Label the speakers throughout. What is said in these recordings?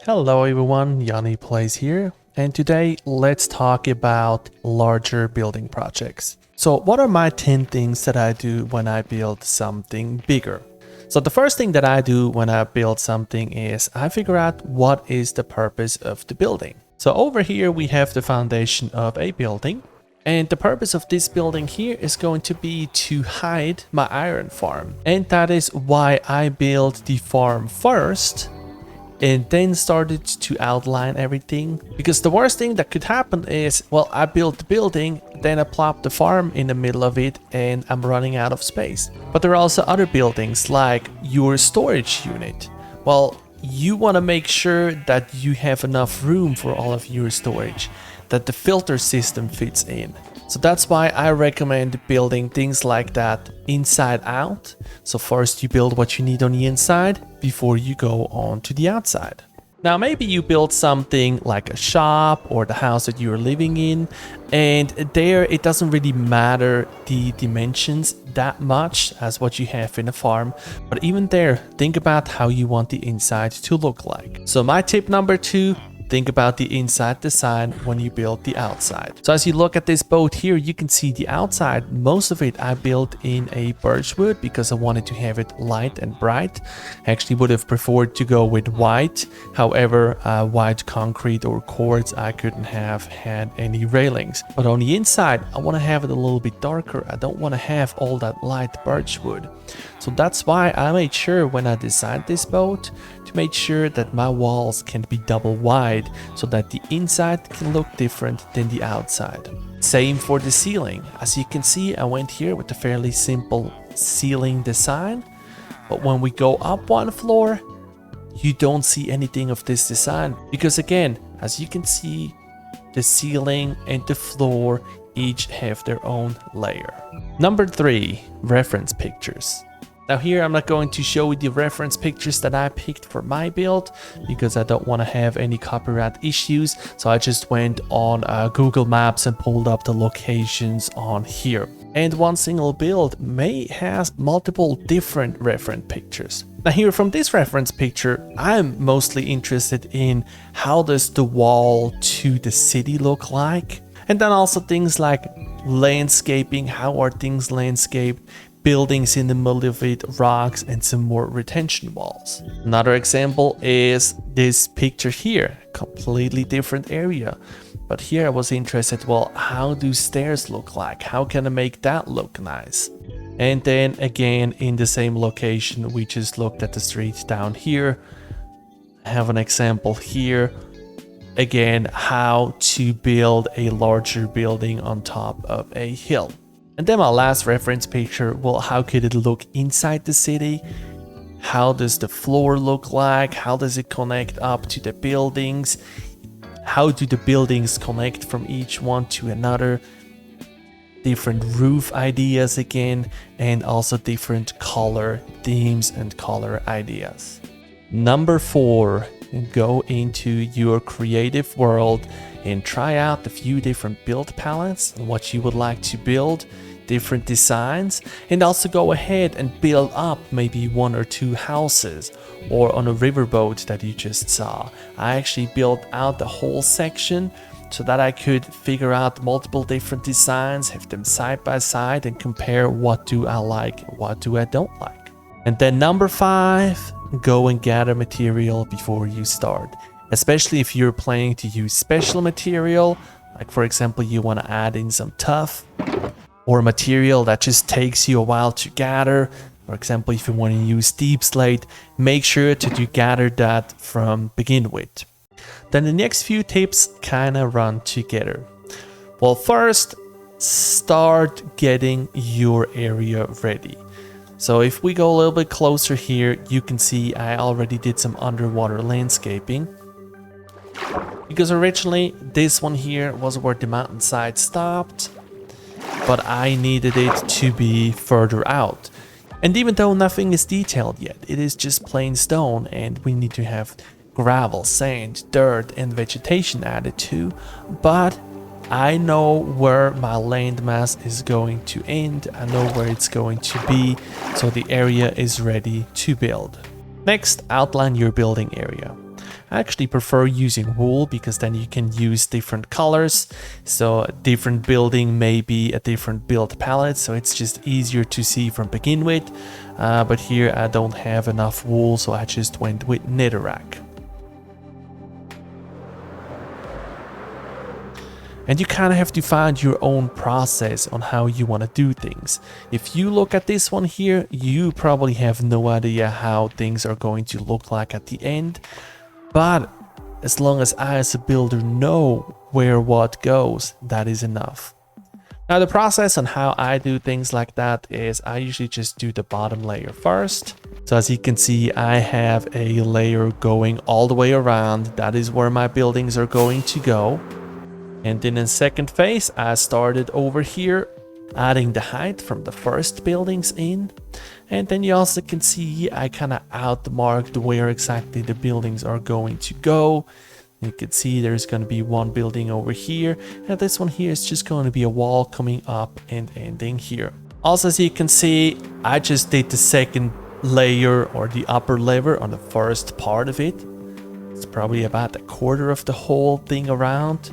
Speaker 1: Hello everyone, Yanni Plays here, and today let's talk about larger building projects. So what are my 10 things that I do when I build something bigger? So the first thing that I do when I build something is I figure out what is the purpose of the building. So over here we have the foundation of a building, and the purpose of this building here is going to be to hide my iron farm. And that is why I built the farm first and then started to outline everything, because the worst thing that could happen is, well, I built the building, then I plop the farm in the middle of it and I'm running out of space. But there are also other buildings like your storage unit. Well, you want to make sure that you have enough room for all of your storage, that the filter system fits in. So that's why I recommend building things like that inside out. So first you build what you need on the inside before you go on to the outside. Now maybe you build something like a shop or the house that you're living in, and there it doesn't really matter the dimensions that much as what you have in a farm. But even there, think about how you want the inside to look like. So my tip number 2, think about the inside design when you build the outside. So as you look at this boat here, you can see the outside. Most of it I built in a birch wood because I wanted to have it light and bright. I actually would have preferred to go with white. However, white concrete or quartz, I couldn't have had any railings. But on the inside, I want to have it a little bit darker. I don't want to have all that light birch wood. So that's why I made sure when I designed this boat to make sure that my walls can be double wide so that the inside can look different than the outside. Same for the ceiling. As you can see, I went here with a fairly simple ceiling design, but when we go up one floor, you don't see anything of this design because, again, as you can see, the ceiling and the floor each have their own layer. Number 3, reference pictures. Now here I'm not going to show you the reference pictures that I picked for my build because I don't want to have any copyright issues. So I just went on Google Maps and pulled up the locations on here. And one single build may have multiple different reference pictures. Now here from this reference picture, I'm mostly interested in how does the wall to the city look like? And then also things like landscaping, how are things landscaped? Buildings in the middle of it, rocks, and some more retention walls. Another example is this picture here, completely different area. But here I was interested, well, how do stairs look like? How can I make that look nice? And then again, in the same location, we just looked at the street down here. I have an example here. Again, how to build a larger building on top of a hill. And then my last reference picture, well, how could it look inside the city? How does the floor look like? How does it connect up to the buildings? How do the buildings connect from each one to another? Different roof ideas again, and also different color themes and color ideas. Number 4, go into your creative world and try out a few different build palettes and what you would like to build, different designs, and also go ahead and build up maybe 1 or 2 houses or on a riverboat that you just saw. I actually built out the whole section so that I could figure out multiple different designs, have them side by side and compare what do I like, what do I don't like. And then number 5, go and gather material before you start. Especially if you're planning to use special material, like for example, you want to add in some tuff or material that just takes you a while to gather. For example, if you want to use deep slate, make sure to gather that from begin with. Then the next few tips kind of run together. Well, first, start getting your area ready. So if we go a little bit closer here, you can see I already did some underwater landscaping. Because originally this one here was where the mountainside stopped, but I needed it to be further out. And even though nothing is detailed yet, it is just plain stone and we need to have gravel, sand, dirt and vegetation added too. But I know where my landmass is going to end, I know where it's going to be, so the area is ready to build. Next, outline your building area. I actually prefer using wool because then you can use different colors. So a different building may be a different build palette, so it's just easier to see from begin with. But here I don't have enough wool, so I just went with netherrack. And you kind of have to find your own process on how you want to do things. If you look at this one here, you probably have no idea how things are going to look like at the end. But as long as I as a builder know where what goes, that is enough. Now the process on how I do things like that is I usually just do the bottom layer first. So as you can see, I have a layer going all the way around. That is where my buildings are going to go. And then in second phase, I started over here, adding the height from the first buildings in. And then you also can see I kind of outmarked where exactly the buildings are going to go. You can see there's going to be one building over here, and this one here is just going to be a wall coming up and ending here. Also, as you can see, I just did the second layer or the upper layer on the first part of it. It's probably about a quarter of the whole thing around,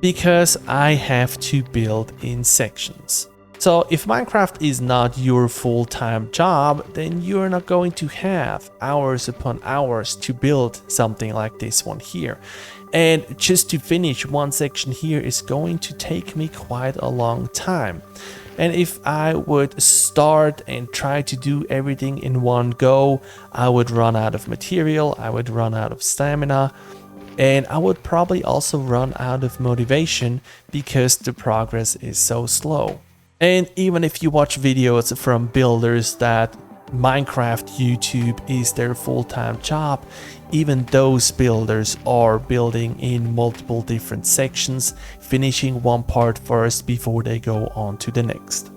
Speaker 1: because I have to build in sections. So if Minecraft is not your full-time job, then you're not going to have hours upon hours to build something like this one here. And just to finish one section here is going to take me quite a long time. And if I would start and try to do everything in one go, I would run out of material, I would run out of stamina, and I would probably also run out of motivation because the progress is so slow. And even if you watch videos from builders that Minecraft YouTube is their full-time job, even those builders are building in multiple different sections, finishing one part first before they go on to the next.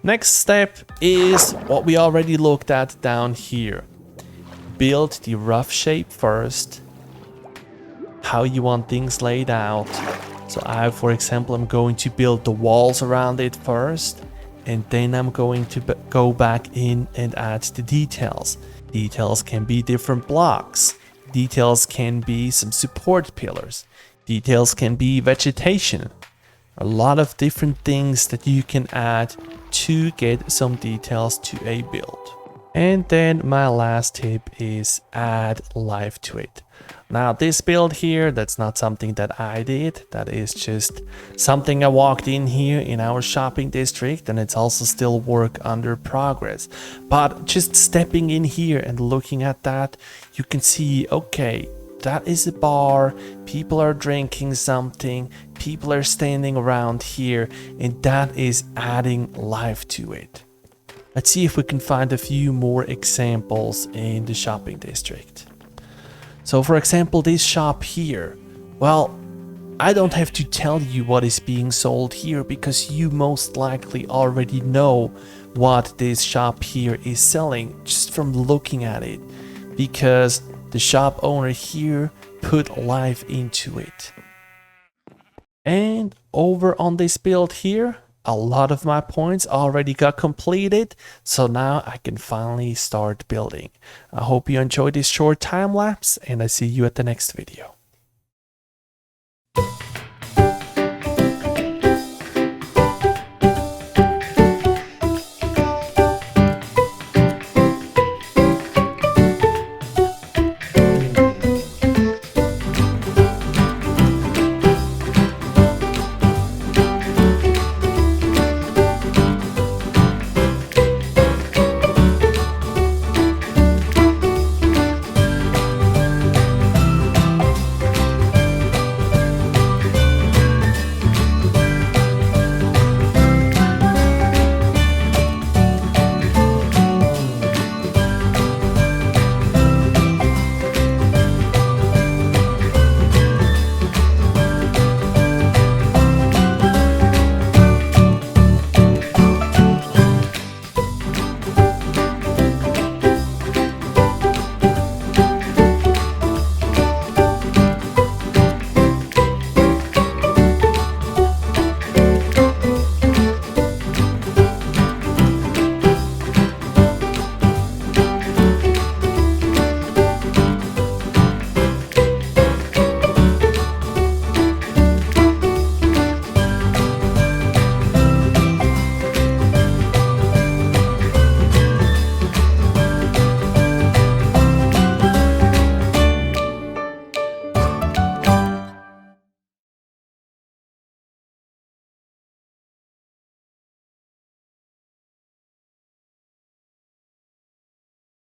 Speaker 1: Next step is what we already looked at down here. Build the rough shape first, how you want things laid out. So for example, I'm going to build the walls around it first, and then I'm going to go back in and add the details. Details can be different blocks. Details can be some support pillars. Details can be vegetation. A lot of different things that you can add to get some details to a build. And then my last tip is add life to it. Now this build here, that's not something that I did, that is just something I walked in here in our shopping district, and it's also still work under progress. But just stepping in here and looking at that, you can see, okay, that is a bar, people are drinking something, people are standing around here, and that is adding life to it. Let's see if we can find a few more examples in the shopping district. So for example, this shop here, well, I don't have to tell you what is being sold here because you most likely already know what this shop here is selling just from looking at it, because the shop owner here put life into it. And over on this build here, a lot of my points already got completed, so now I can finally start building. I hope you enjoyed this short time lapse, and I see you at the next video.